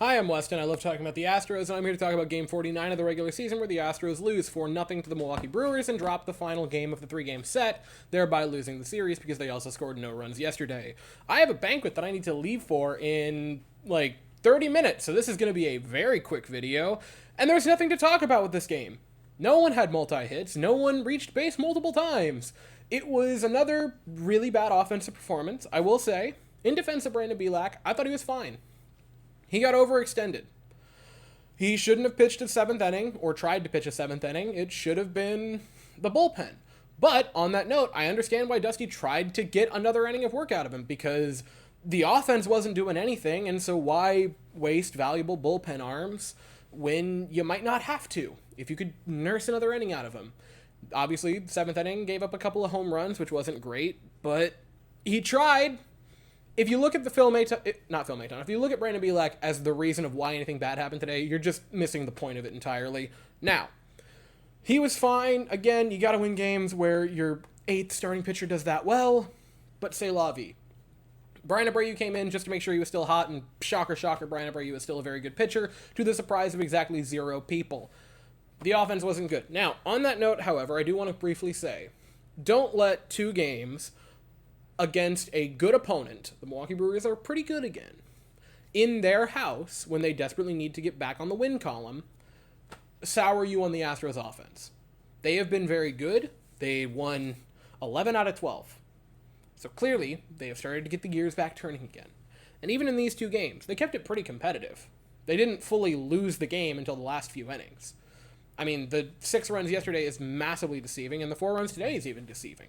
Hi, I'm Weston. I love talking about the Astros, and I'm here to talk about Game 49 of the regular season, where the Astros lose 4-0 to the Milwaukee Brewers and drop the final game of the three-game set, thereby losing the series because they also scored no runs yesterday. I have a banquet that I need to leave for in, 30 minutes, so this is going to be a very quick video, and there's nothing to talk about with this game. No one had multi-hits, no one reached base multiple times. It was another really bad offensive performance, I will say. In defense of Brandon Belak, I thought he was fine. He got overextended. He shouldn't have pitched a seventh inning or tried to pitch a seventh inning. It should have been the bullpen. But on that note, I understand why Dusty tried to get another inning of work out of him, because the offense wasn't doing anything, and so why waste valuable bullpen arms when you might not have to, if you could nurse another inning out of him. Obviously, seventh inning gave up a couple of home runs, which wasn't great, but he tried. If you look at the if you look at Brandon Belak as the reason of why anything bad happened today, you're just missing the point of it entirely. Now, he was fine. Again, you got to win games where your eighth starting pitcher does that well, but c'est la vie. Brian Abreu came in just to make sure he was still hot, and shocker, shocker, Brian Abreu is still a very good pitcher, to the surprise of exactly 0 people. The offense wasn't good. Now, on that note, however, I do want to briefly say, don't let 2 games against a good opponent — the Milwaukee Brewers are pretty good again — in their house, when they desperately need to get back on the win column, sour you on the Astros offense. They have been very good. They won 11 out of 12. So clearly, they have started to get the gears back turning again. And even in these 2 games, they kept it pretty competitive. They didn't fully lose the game until the last few innings. I mean, the 6 runs yesterday is massively deceiving, and the 4 runs today is even deceiving.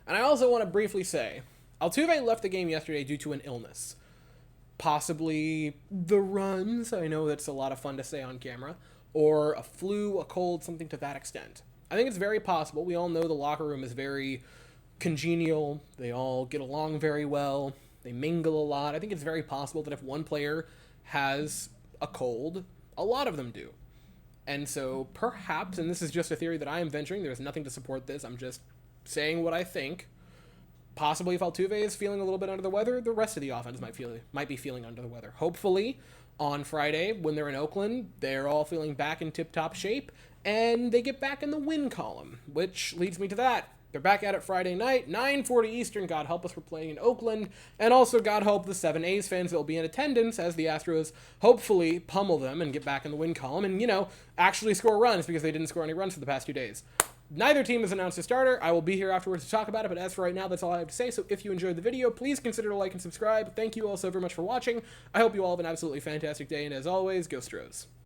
And I also want to briefly say, Altuve left the game yesterday due to an illness. Possibly the runs, I know that's a lot of fun to say on camera, or a flu, a cold, something to that extent. I think it's very possible. We all know the locker room is very congenial. They all get along very well. They mingle a lot. I think it's very possible that if one player has a cold, a lot of them do. And so perhaps, and this is just a theory that I am venturing, there's nothing to support this, I'm just saying what I think, possibly if Altuve is feeling a little bit under the weather, the rest of the offense might be feeling under the weather. Hopefully, on Friday, when they're in Oakland, they're all feeling back in tip-top shape, and they get back in the win column, which leads me to that. They're back at it Friday night, 9:40 Eastern. God help us, we're playing in Oakland. And also, God help the 7 A's fans that will be in attendance as the Astros hopefully pummel them and get back in the win column and, actually score runs, because they didn't score any runs for the past 2 days. Neither team has announced a starter. I will be here afterwards to talk about it, but as for right now, that's all I have to say. So if you enjoyed the video, please consider to like and subscribe. Thank you all so very much for watching. I hope you all have an absolutely fantastic day, and as always, go Stros.